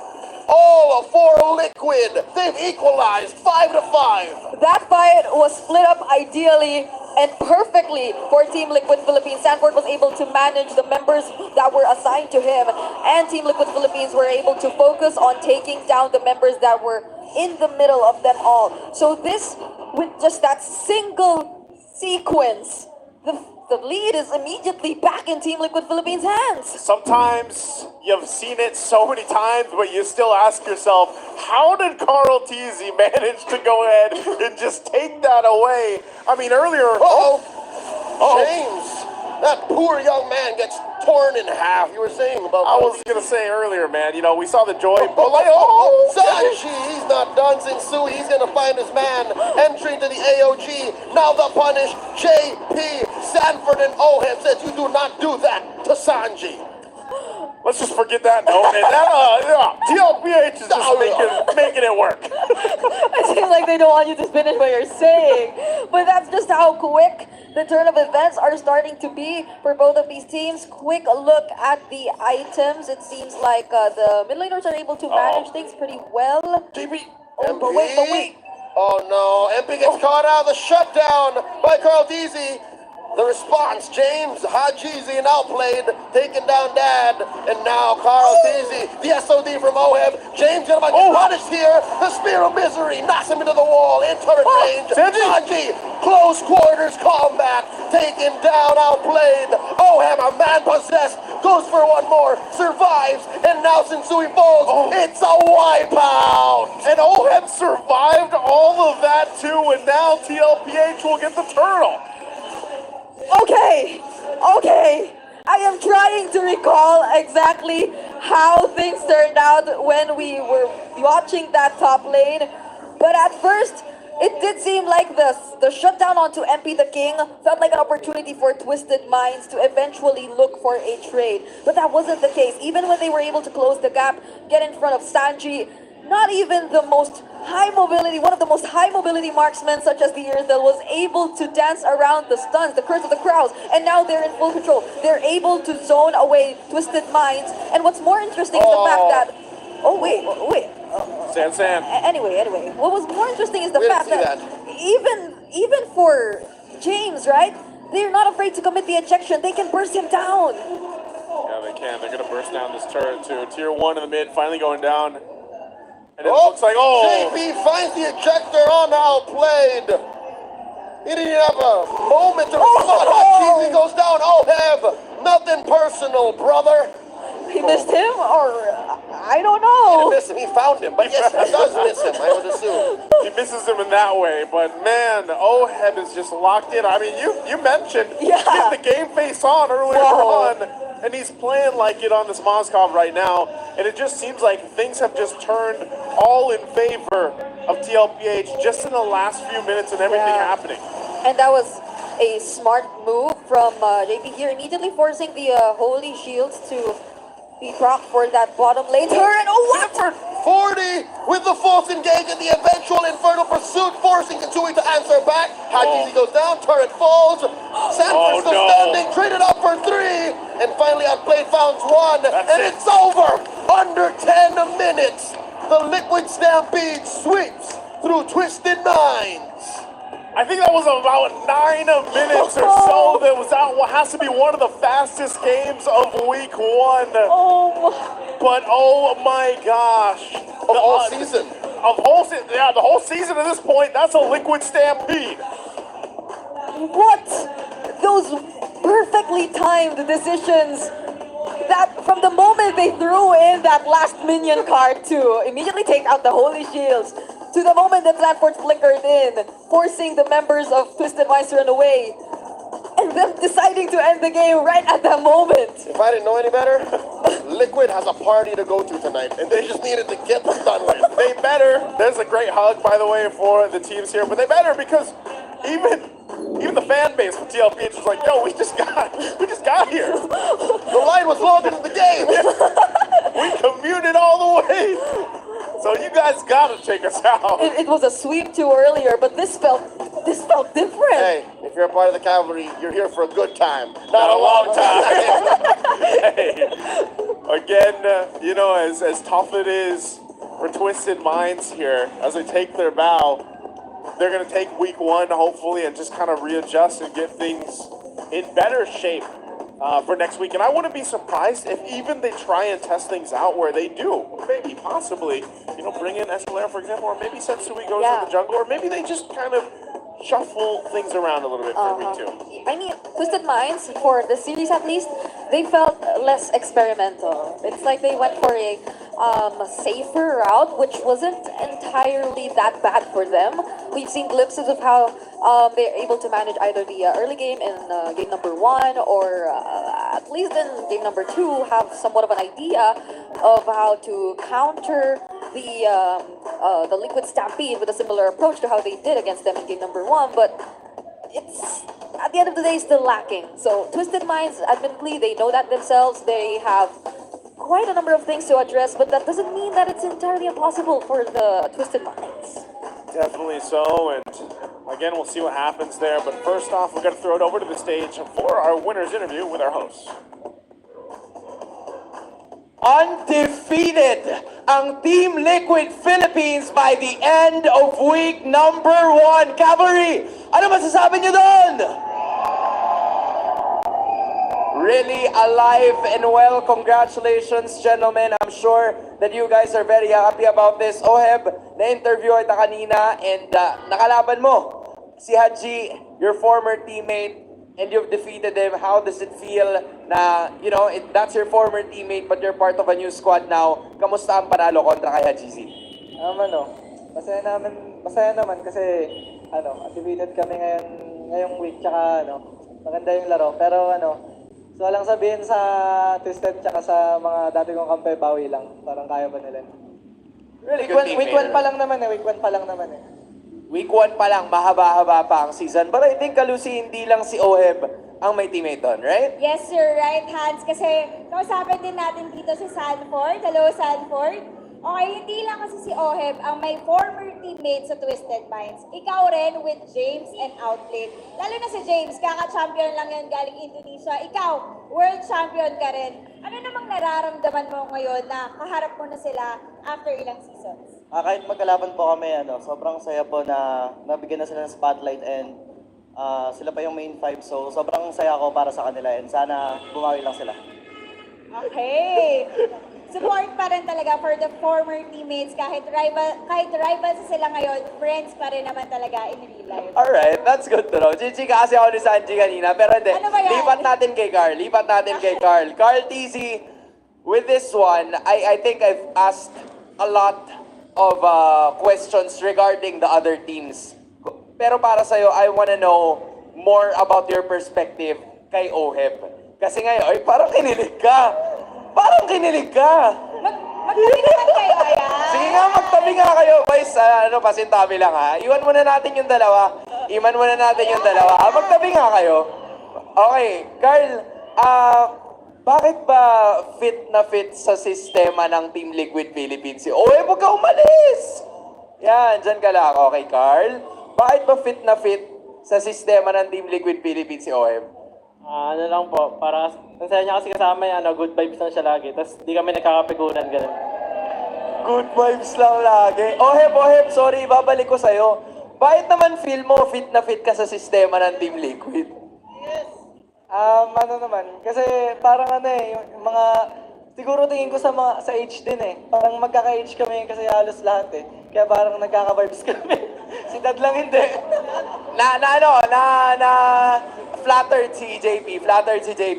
All for Liquid. They've equalized 5-5. That fight was split up ideally and perfectly for Team Liquid Philippines. Sanford was able to manage the members that were assigned to him, and Team Liquid Philippines were able to focus on taking down the members that were in the middle of them all. So this, with just that single sequence, the lead is immediately back in Team Liquid Philippines' hands. Sometimes you've seen it so many times, but you still ask yourself, how did Karltzy manage to go ahead and just take that away? I mean, earlier... James, that poor young man gets torn in half. You were saying about... I was going to say earlier, man, you know, we saw the joy, but like, Sanji, he's not done. Sensui, he's going to find his man. Entering to the AOG. Now the punish. JP, Sanford, and Oheb says you do not do that to Sanji. Let's just forget that note. And TLPH is just making it work. I feel like they don't want you to finish what you're saying. But that's just how quick the turn of events are starting to be for both of these teams. Quick look at the items. It seems like the mid laners are able to manage things pretty well. JP, but wait. Oh no, MP gets caught out of the shutdown by Karltzy. The response, James, Hajizi, and Outplayed, taking down Dad, and now Karltzy, the SOD from Oheb. James gonna get punished here. The Spear of Misery knocks him into the wall in turret range. Sanji, close quarters combat, taking down Outplayed. Oheb, a man possessed goes for one more, survives, and now Sensui falls. It's a wipeout! And OHEB survived all of that too, and now TLPH will get the turtle. Okay, okay. I am trying to recall exactly how things turned out when we were watching that top lane. But at first, it did seem like the shutdown onto MPtheKing felt like an opportunity for Twisted Minds to eventually look for a trade. But that wasn't the case. Even when they were able to close the gap, get in front of Sanji, not even the most high mobility, one of the most high mobility marksmen such as the Earthel was able to dance around the stuns, the curse of the crowds, and now they're in full control. They're able to zone away Twisted Minds. And what's more interesting is the fact that... Oh, wait. San. Anyway, what was more interesting is the fact that even for James, right? They're not afraid to commit the ejection. They can burst him down. Yeah, they can. They're going to burst down this turret too. Tier 1 in the mid, finally going down. And it looks like, JP finds the ejector on how played. He didn't even have a moment to respond. Karltzy goes down. OHEB, nothing personal, brother. He missed him, or I don't know. He didn't miss him. He found him, but yes, he does miss him. I would assume he misses him in that way. But man, OHEB is just locked in. I mean, you mentioned getting the game face on earlier on, and he's playing like it on this Moskov right now. And it just seems like things have just turned all in favor of TLPH just in the last few minutes and everything happening. And that was a smart move from JP here, immediately forcing the Holy Shields to be propped for that bottom lane turret. Oh, what? 40 with the false engage and the eventual Infernal Pursuit, forcing Kitsui to answer back. Hachizi goes down, turret falls. Sanford still standing, traded up for 3, and finally Outplayed founds 1, and it's over. Under 10 minutes, the Liquid Stampede sweeps through Twisted Minds. I think that was about 9 minutes or so. That what has to be one of the fastest games of week 1. But oh my gosh. The whole season. The whole season at this point, that's a Liquid Stampede. What? Those perfectly timed decisions. That from the moment they threw in that last minion card to immediately take out the Holy Shields, to the moment that Sanford flickered in, forcing the members of Twisted Minds to run away, and them deciding to end the game right at that moment. If I didn't know any better, Liquid has a party to go to tonight, and they just needed to get this done with. They better. There's a great hug, by the way, for the teams here, but they better, because even the fan base for TLPH was like, yo, we just got here. The line was longer than the game. We commuted all the way. So you guys gotta take us out. It was a sweep too earlier, but this felt different. Hey, if you're a part of the cavalry, you're here for a good time, not a long time. Hey, again, as tough it is for Twisted Minds here, as they take their bow, they're gonna take week 1 hopefully and just kind of readjust and get things in better shape for next week. And I wouldn't be surprised if even they try and test things out where they do, maybe possibly, bring in Escalera, for example, or maybe Sensui goes to the jungle, or maybe they just kind of shuffle things around a little bit for week 2. I mean, Twisted Minds, for the series at least, they felt less experimental. It's like they went for a safer route, which wasn't entirely that bad for them. We've seen glimpses of how they're able to manage either the early game in game number 1, or at least in game number 2, have somewhat of an idea of how to counter the Liquid Stampede with a similar approach to how they did against them in game number 1, but it's, at the end of the day, still lacking. So Twisted Minds, admittedly, they know that themselves. They have quite a number of things to address, but that doesn't mean that it's entirely impossible for the Twisted Minds. Definitely so, and again, we'll see what happens there. But first off, we're going to throw it over to the stage for our winner's interview with our hosts. Undefeated ang Team Liquid Philippines by the end of week number 1. Cavalry, ano masasabi niyo doon? Really alive and well. Congratulations, gentlemen. I'm sure that you guys are very happy about this. OHEB, na-interview kita kanina, and nakalaban mo si Haji, your former teammate, and you've defeated them. How does it feel na, you know, that's your former teammate but you're part of a new squad now? Kamusta ang panalo kontra kay GZ? Masaya naman kasi undefeated kami ngayong week, tsaka maganda yung laro. Pero so walang sabihin sa Twisted tsaka sa mga dati kong kampe, bawi lang. Parang kaya pa nila. Really good team, Week 1 pa lang naman eh. Week 1 pa lang, mahaba-haba pa ang season. But I think, Karltzy, hindi lang si Oheb ang may teammate doon, right? Yes, sir. Right, Hans. Kasi kausapin din natin dito si Sanford. Hello, Sanford. Okay, hindi lang kasi si Oheb ang may former teammate sa Twisted Minds. Ikaw rin with James and Outlet. Lalo na si James, kaka-champion lang yan galing Indonesia. Ikaw, world champion ka rin. Ano namang nararamdaman mo ngayon na kaharap mo na sila after ilang seasons? Kahit magkalaban po kami, sobrang saya po na nabigyan na sila ng spotlight, and sila pa yung main five. So sobrang saya ako para sa kanila, and sana bumawi lang sila. Okay. Support pa rin talaga for the former teammates. Kahit rivals sila ngayon, friends pa rin naman talaga in real life. Alright, that's good to know. Gigi kasi ako ni Sanji kanina, pero hindi. Ano ba yan? Lipat natin kay Karl. Karltzy, with this one, I think I've asked a lot of questions regarding the other teams. Pero para sa'yo, I wanna know more about your perspective kay Oheb. Kasi ngayon, parang kinilig ka. Magtabi naman kayo, ayan. Sige nga, magtabi nga kayo. Boys, pasintabi lang ha. Iwan muna natin yung dalawa. Magtabi nga kayo. Okay, Karl, bakit ba fit na fit sa sistema ng Team Liquid Philippines? Huwag ka umalis! Yan, dyan ka lang. Okay, Karl. Bakit ba fit na fit sa sistema ng Team Liquid Philippines si Oheb? Ano lang po, para ang saya niya kasi kasama yan, good vibes lang siya lagi. Tapos di kami nagkakapiguran, ganun. Good vibes lang lagi. Oheb, sorry, babalik ko sa'yo. Bakit naman feel mo fit na fit ka sa sistema ng Team Liquid? Kasi parang yung mga, siguro tingin ko sa age din eh. Parang magkaka-age kami kasi halos lahat eh. Kaya parang nagkaka-vibes kami. Si Dad lang hindi. Flattered si JP.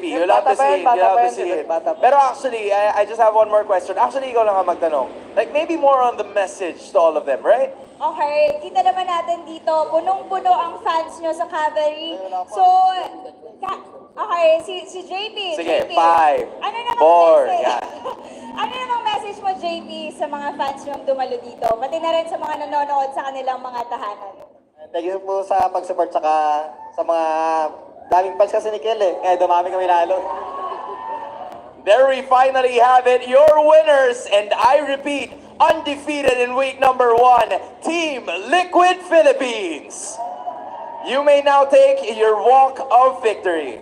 You love to see it. Pero actually, I just have one more question. Actually, ikaw lang ang magtanong. Like, maybe more on the message to all of them, right? Okay, kita naman natin dito, punong-puno ang fans nyo sa Cavalry. So, okay, si JP. Sige, JP. 5, Ano namang 4, message? yan. Ano namang message mo, JP, sa mga fans nyo dumalo dito? Pati na rin sa mga nanonood sa kanilang mga tahanan. Thank you po sa pag-support, saka sa mga daming fans kasi ni Kel eh. Kaya dumami kami lalo. There we finally have it, your winners, and I repeat, undefeated in week number 1, Team Liquid Philippines. You may now take your walk of victory.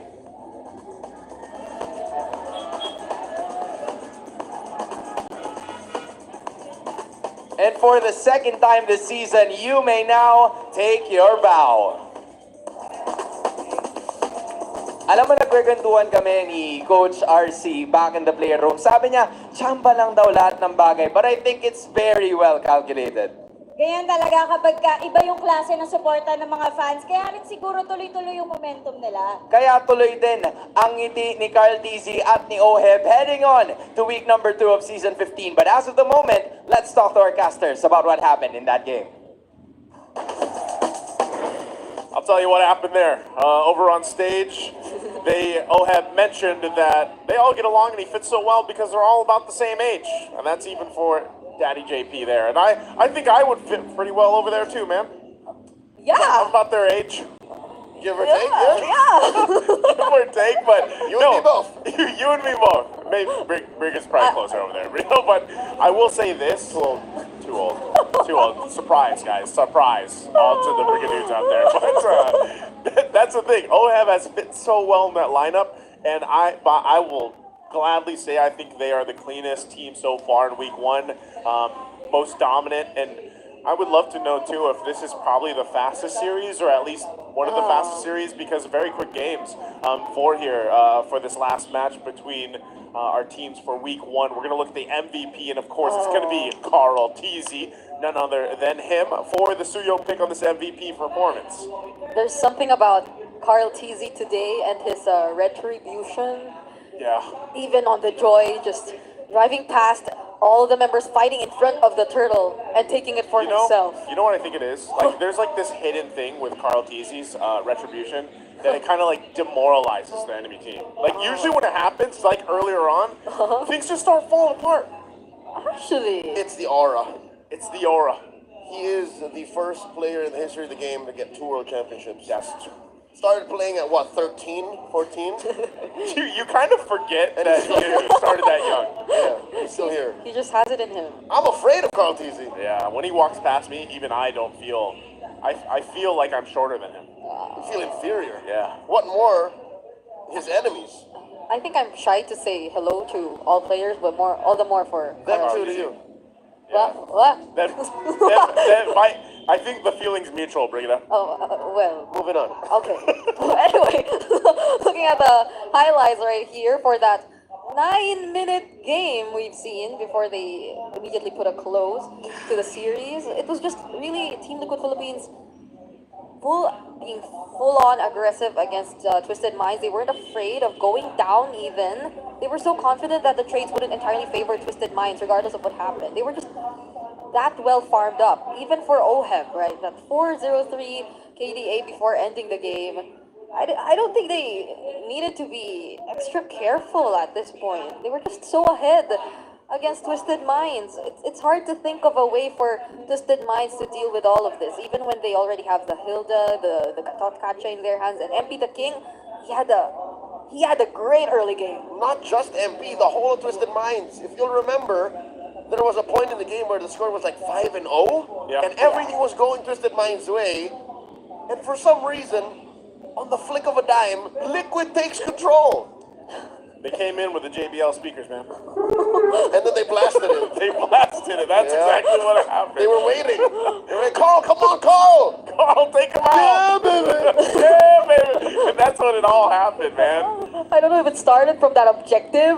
And for the second time this season, you may now take your bow. Alam mo, nagkwentuhan kami ni Coach RC back in the player room. Sabi niya, tsamba lang daw lahat ng bagay. But I think it's very well calculated. Ganyan talaga kapag iba yung klase ng suporta ng mga fans. Kaya rin siguro tuloy-tuloy yung momentum nila. Kaya tuloy din ang ngiti ni Karltzy at ni Oheb heading on to week number 2 of Season 15. But as of the moment, let's talk to our casters about what happened in that game. I'll tell you what happened there. Over on stage, Oheb mentioned that they all get along and he fits so well because they're all about the same age. And that's even for Daddy JP there. And I think I would fit pretty well over there too, man. Yeah. I'm about their age. Give or take, yeah? Yeah. Give or take, but You and me both. You and me both. Maybe Brig is probably closer over there. But I will say this. Well, too old. Surprise, guys. Surprise. All to the Brigadoons out there. But that's the thing. Oheb has fit so well in that lineup. And I will gladly say I think they are the cleanest team so far in week 1. Most dominant. And I would love to know, too, if this is probably the fastest series or at least one of the fastest series because very quick games for this last match between our teams for week 1. We're going to look at the MVP, and of course it's going to be Karltzy, none other than him, for the Suyo pick on this MVP performance. There's something about Karltzy today and his retribution. Yeah. Even on the joy, just driving past all the members fighting in front of the turtle and taking it for himself. You know what I think it is? Like, there's like this hidden thing with Karltzy's retribution that it kind of like demoralizes the enemy team. Like, usually when it happens, like earlier on, things just start falling apart. Actually, It's the aura. It's the aura. He is the first player in the history of the game to get 2 World Championships. Yes. Started playing at what, 13, 14? You kind of forget that he started that young. Yeah, he's still here. he just has it in him. I'm afraid of Karltzy. Yeah, when he walks past me, even I don't feel. I feel like I'm shorter than him. You feel inferior. Yeah. What more, his enemies. I think I'm shy to say hello to all players, but all the more for Them Karl. too to you. What? I think the feeling's mutual. Bring it up. Oh, well. Moving on. Okay. Anyway, looking at the highlights right here for that 9-minute game we've seen before they immediately put a close to the series. It was just really Team Liquid Philippines being full-on aggressive against Twisted Minds. They weren't afraid of going down even. They were so confident that the trades wouldn't entirely favor Twisted Minds regardless of what happened. They were just that well farmed up, even for OHEB, right? That 403 KDA before ending the game. I don't think they needed to be extra careful at this point. They were just so ahead against Twisted Minds. It's hard to think of a way for Twisted Minds to deal with all of this, even when they already have the Hilda, the Katotkacha in their hands, and MPtheKing, he had a great early game. Not just MP, the whole of Twisted Minds. If you'll remember, there was a point in the game where the score was like 5-0, Yeah. and everything was going Twisted Minds' way. And for some reason, on the flick of a dime, Liquid takes control. They came in with the JBL speakers, man. And then they blasted it. They blasted it. That's Yeah. exactly what happened. They were waiting. They were like, Carl, come on, Carl! Carl, take him out. Yeah, baby! Yeah, baby. And that's when it all happened, man. I don't know if it started from that objective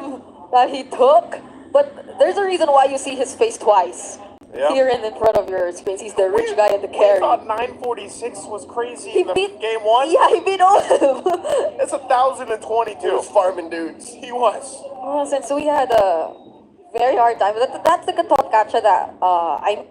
that he took, but there's a reason why you see his face twice. Yep. Here and in front of your screen. He's the rich guy in the We carry. thought 946 was crazy He in the beat game one. Yeah, he beat OHEB. It's 1,022. He was farming dudes. He was. Since we had a very hard time. That's the Katotkacha that I